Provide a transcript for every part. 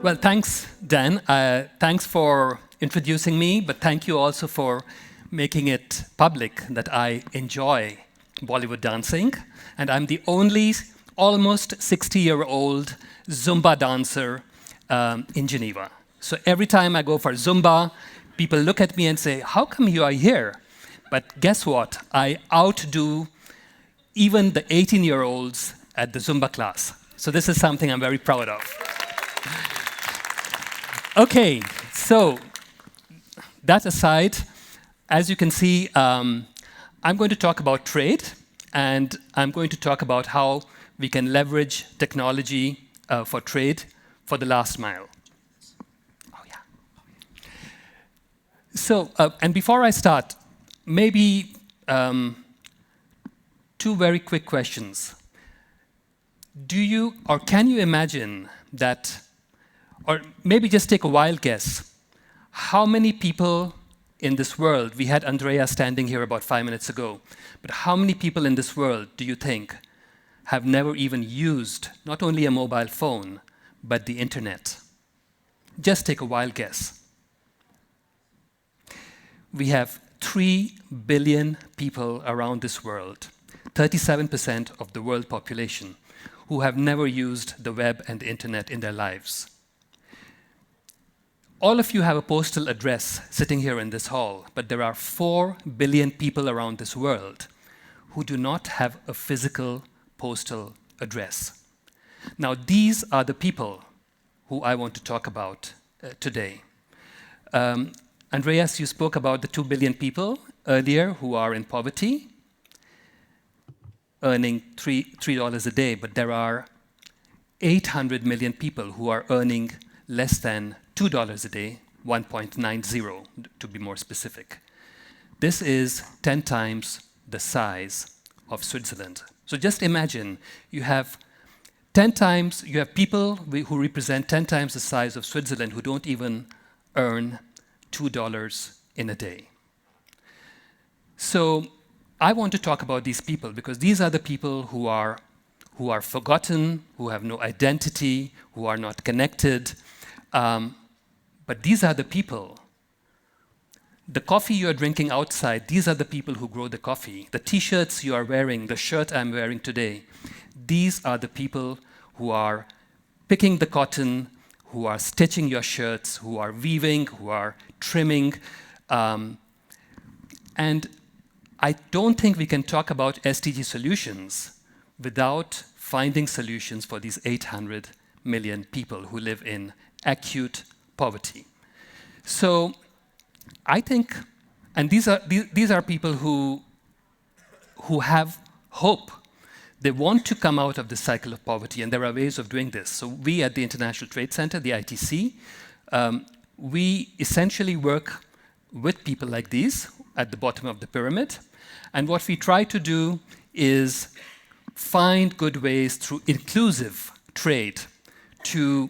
Well, thanks, Dan. Thanks for introducing me, but thank you also for making it public that I enjoy Bollywood dancing. And I'm the only almost 60-year-old Zumba dancer in Geneva. So every time I go for Zumba, people look at me and say, how come you are here? But guess what? I outdo even the 18-year-olds at the Zumba class. So this is something I'm very proud of. Okay, so that aside, as you can see, I'm going to talk about trade, and I'm going to talk about how we can leverage technology for trade for the last mile. Oh, yeah. So, and before I start, maybe two very quick questions. Do you, or can you imagine that, or maybe just take a wild guess, how many people in this world, we had Andrea standing here about 5 minutes ago, but how many people in this world do you think have never even used not only a mobile phone, but the internet? Just take a wild guess. We have 3 billion people around this world, 37% of the world population, who have never used the web and the internet in their lives. All of you have a postal address sitting here in this hall, but there are 4 billion people around this world who do not have a physical postal address. Now, these are the people who I want to talk about today. Andreas, you spoke about the 2 billion people earlier who are in poverty, earning $3 a day, but there are 800 million people who are earning less than $2 a day, 1.90 to be more specific. This is 10 times the size of Switzerland. So just imagine you have people who represent 10 times the size of Switzerland who don't even earn $2 in a day. So I want to talk about these people because these are the people who are forgotten, who have no identity, who are not connected. But these are the people. The coffee you are drinking outside, these are the people who grow the coffee. The t-shirts you are wearing, the shirt I'm wearing today, these are the people who are picking the cotton, who are stitching your shirts, who are weaving, who are trimming. And I don't think we can talk about SDG solutions without finding solutions for these 800 million people who live in acute poverty. So I think, and these are people who have hope. They want to come out of the cycle of poverty, and there are ways of doing this. So we at the International Trade Center, the ITC, we essentially work with people like these at the bottom of the pyramid. And what we try to do is find good ways through inclusive trade to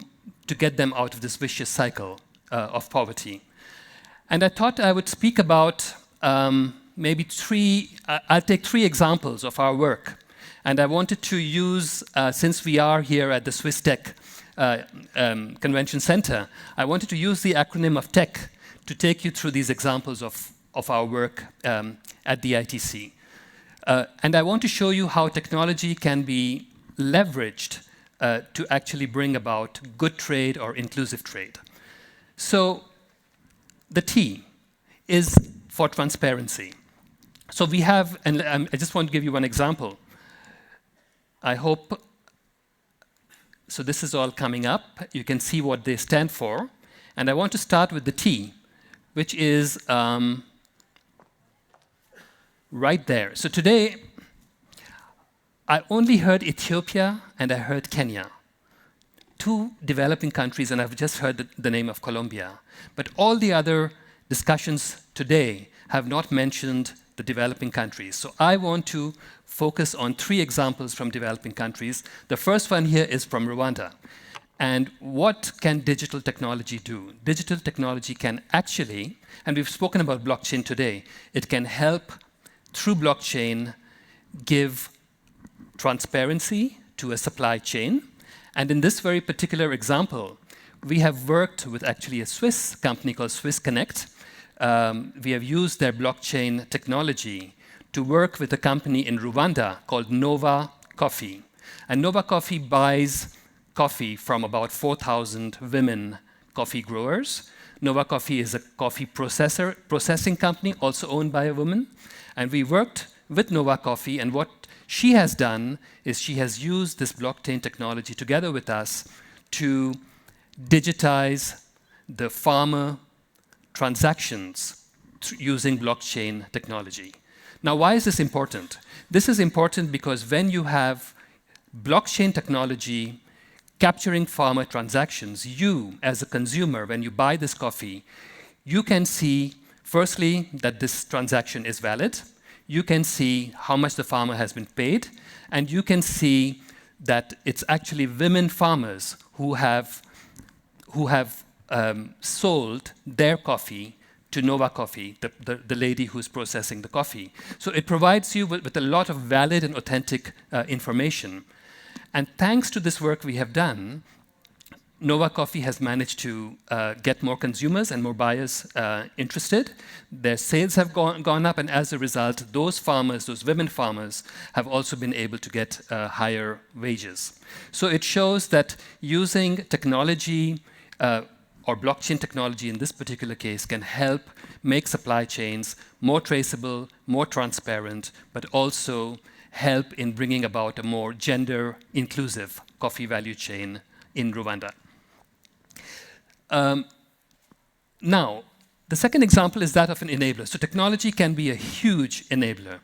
get them out of this vicious cycle of poverty. And I thought I would speak about maybe I'll take 3 examples of our work. And I wanted to use, since we are here at the Swiss Tech Convention Center, I wanted to use the acronym of TECH to take you through these examples of our work at the ITC. And I want to show you how technology can be leveraged to actually bring about good trade or inclusive trade. So the T is for transparency. So we have, and I just want to give you one example. I hope, so this is all coming up. You can see what they stand for. And I want to start with the T, which is right there. So today, I only heard Ethiopia and I heard Kenya, 2 developing countries, and I've just heard the name of Colombia. But all the other discussions today have not mentioned the developing countries. So I want to focus on 3 examples from developing countries. The first one here is from Rwanda. And what can digital technology do? Digital technology can actually, and we've spoken about blockchain today, it can help, through blockchain, give transparency to a supply chain. And in this very particular example, we have worked with actually a Swiss company called Swiss Connect. We have used their blockchain technology to work with a company in Rwanda called Nova Coffee. And Nova Coffee buys coffee from about 4,000 women coffee growers. Nova Coffee is a coffee processing company, also owned by a woman. And we worked with Nova Coffee, and what she has done is she has used this blockchain technology together with us to digitize the farmer transactions using blockchain technology. Now, why is this important? This is important because when you have blockchain technology capturing farmer transactions, you, as a consumer, when you buy this coffee, you can see, firstly, that this transaction is valid. You can see how much the farmer has been paid, and you can see that it's actually women farmers who have sold their coffee to Nova Coffee, the lady who's processing the coffee. So it provides you with a lot of valid and authentic information. And thanks to this work we have done, Nova Coffee has managed to get more consumers and more buyers interested. Their sales have gone up, and as a result, those farmers, those women farmers, have also been able to get higher wages. So it shows that using technology, or blockchain technology in this particular case, can help make supply chains more traceable, more transparent, but also help in bringing about a more gender-inclusive coffee value chain in Rwanda. Now, the second example is that of an enabler. So technology can be a huge enabler.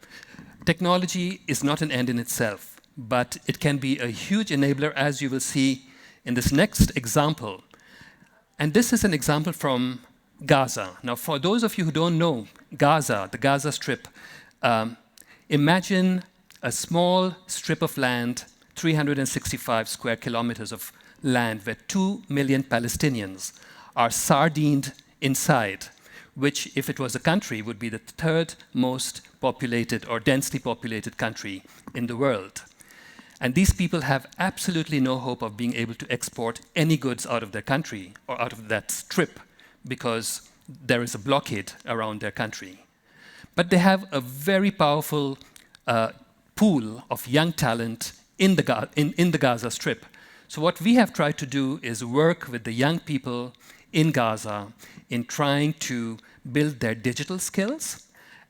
Technology is not an end in itself, but it can be a huge enabler, as you will see in this next example. And this is an example from Gaza. Now, for those of you who don't know Gaza, the Gaza Strip, imagine a small strip of land, 365 square kilometers of land, where 2 million Palestinians are sardined inside, which, if it was a country, would be the third most populated or densely populated country in the world. And these people have absolutely no hope of being able to export any goods out of their country or out of that strip, because there is a blockade around their country. But they have a very powerful pool of young talent in the Gaza Strip. So what we have tried to do is work with the young people in Gaza in trying to build their digital skills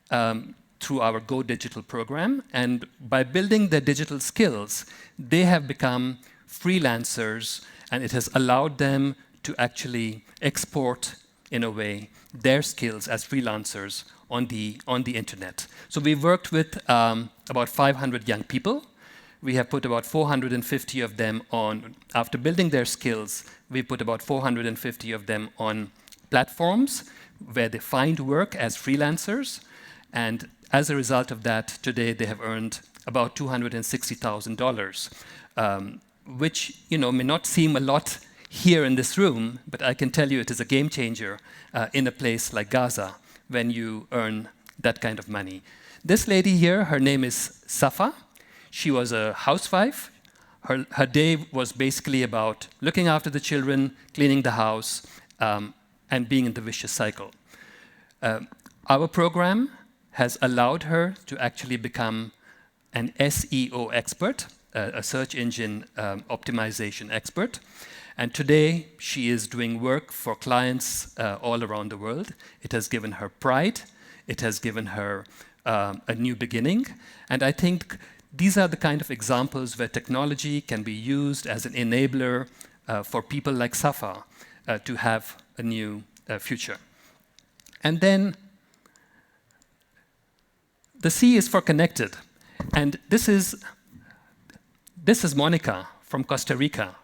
through our Go Digital program. And by building their digital skills, they have become freelancers, and it has allowed them to actually export, in a way, their skills as freelancers on the internet. So we worked with about 500 young people. We have put about 450 of them on, after building their skills, we put about 450 of them on platforms where they find work as freelancers. And as a result of that, today they have earned about $260,000, which may not seem a lot here in this room, but I can tell you it is a game changer in a place like Gaza when you earn that kind of money. This lady here, her name is Safa. She was a housewife. Her day was basically about looking after the children, cleaning the house, and being in the vicious cycle. Our program has allowed her to actually become an SEO expert, a search engine optimization expert. And today, she is doing work for clients all around the world. It has given her pride. It has given her a new beginning. And I think these are the kind of examples where technology can be used as an enabler for people like Safa to have a new future. And then the C is for connected. And this is Monica from Costa Rica.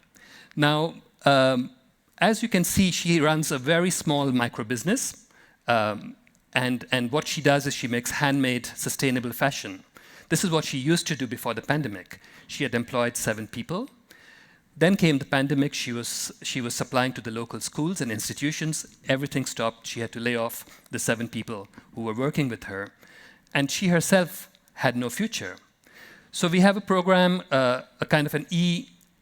Now, as you can see, she runs a very small micro business. And what she does is she makes handmade, sustainable fashion. This is what she used to do before the pandemic. She had employed 7 people. Then came the pandemic. She was supplying to the local schools and institutions. Everything stopped. She had to lay off the 7 people who were working with her. And she herself had no future. So we have a program, a kind of an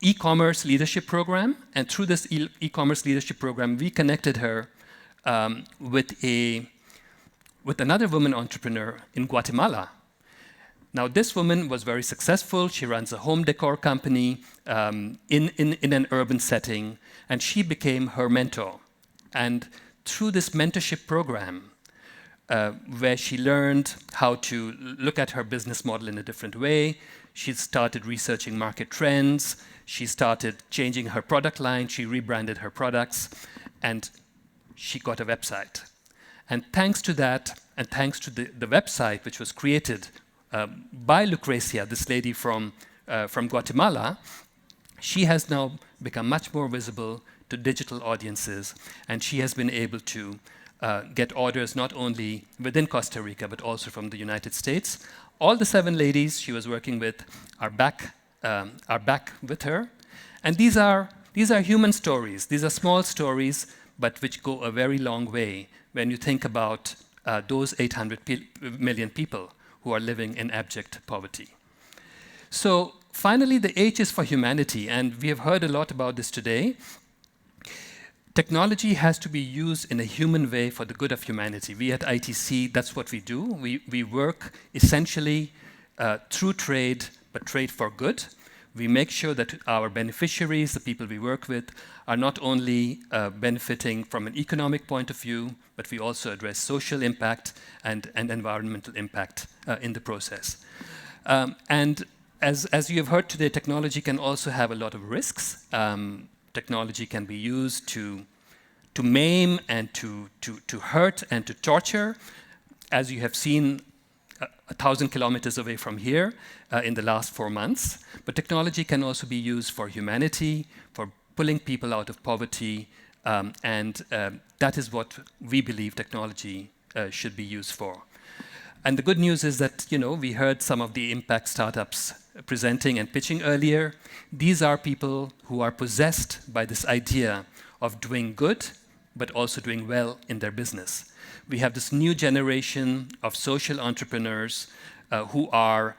e-commerce leadership program, and through this e-commerce leadership program, we connected her with another woman entrepreneur in Guatemala. Now, this woman was very successful. She runs a home decor company in an urban setting, and she became her mentor. And through this mentorship program, where she learned how to look at her business model in a different way, she started researching market trends, she started changing her product line, she rebranded her products, and she got a website. And thanks to that, and thanks to the website, which was created by Lucrecia, this lady from Guatemala, she has now become much more visible to digital audiences, and she has been able to get orders not only within Costa Rica, but also from the United States. All the 7 ladies she was working with are back with her. And these are human stories. These are small stories, but which go a very long way when you think about those 800 million people who are living in abject poverty. So finally, the H is for humanity, and we have heard a lot about this today. Technology has to be used in a human way for the good of humanity. We at ITC, that's what we do. We work essentially through trade, but trade for good. We make sure that our beneficiaries, the people we work with, are not only benefiting from an economic point of view, but we also address social impact and environmental impact in the process. And as you have heard today, technology can also have a lot of risks. Technology can be used to maim and to hurt and to torture, as you have seen 1,000 kilometers away from here in the last 4 months. But technology can also be used for humanity, for pulling people out of poverty, and that is what we believe technology should be used for. And the good news is that, we heard some of the impact startups presenting and pitching earlier. These are people who are possessed by this idea of doing good, but also doing well in their business. We have this new generation of social entrepreneurs who are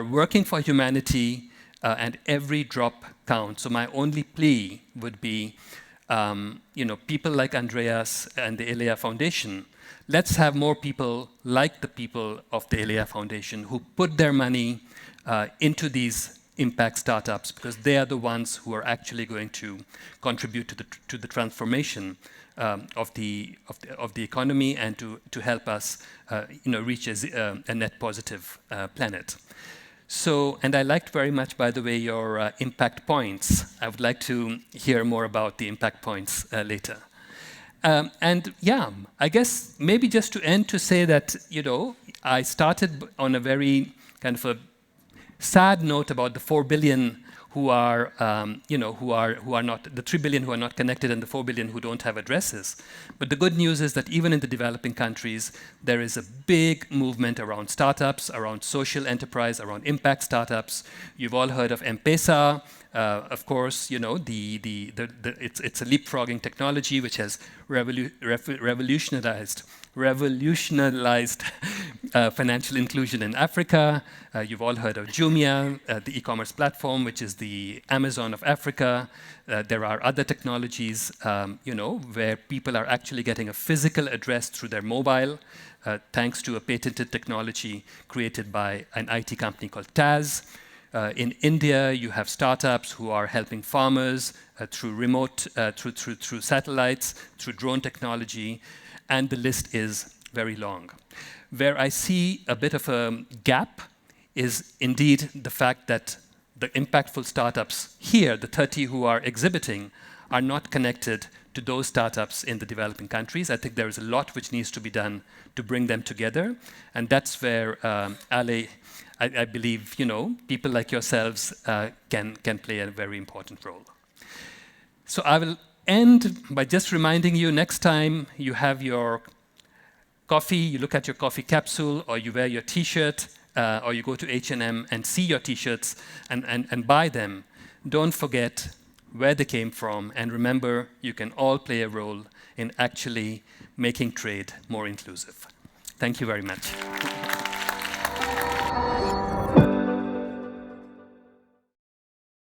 working for humanity, and every drop counts. So my only plea would be, people like Andreas and the Elea Foundation. Let's have more people like the people of the Elea Foundation who put their money into these impact startups, because they are the ones who are actually going to contribute to the transformation of the economy and to help us reach a net positive planet. So, and I liked very much, by the way, your impact points. I would like to hear more about the impact points later. And yeah, I guess maybe just to end to say that, I started on a very kind of a sad note about the 4 billion who are not, the 3 billion who are not connected and the 4 billion who don't have addresses. But the good news is that even in the developing countries, there is a big movement around startups, around social enterprise, around impact startups. You've all heard of M-Pesa. Of course, it's a leapfrogging technology which has revolutionized financial inclusion in Africa. You've all heard of Jumia, the e-commerce platform, which is the Amazon of Africa. There are other technologies, where people are actually getting a physical address through their mobile, thanks to a patented technology created by an IT company called Taz. In India, you have startups who are helping farmers through remote, through satellites, through drone technology, and the list is very long. Where I see a bit of a gap is indeed the fact that the impactful startups here, the 30 who are exhibiting, are not connected to those startups in the developing countries. I think there is a lot which needs to be done to bring them together, and that's where Ale, I believe, people like yourselves can play a very important role. So I will end by just reminding you, next time you have your coffee, you look at your coffee capsule, or you wear your T-shirt, or you go to H&M and see your T-shirts and buy them, don't forget where they came from, and remember, you can all play a role in actually making trade more inclusive. Thank you very much.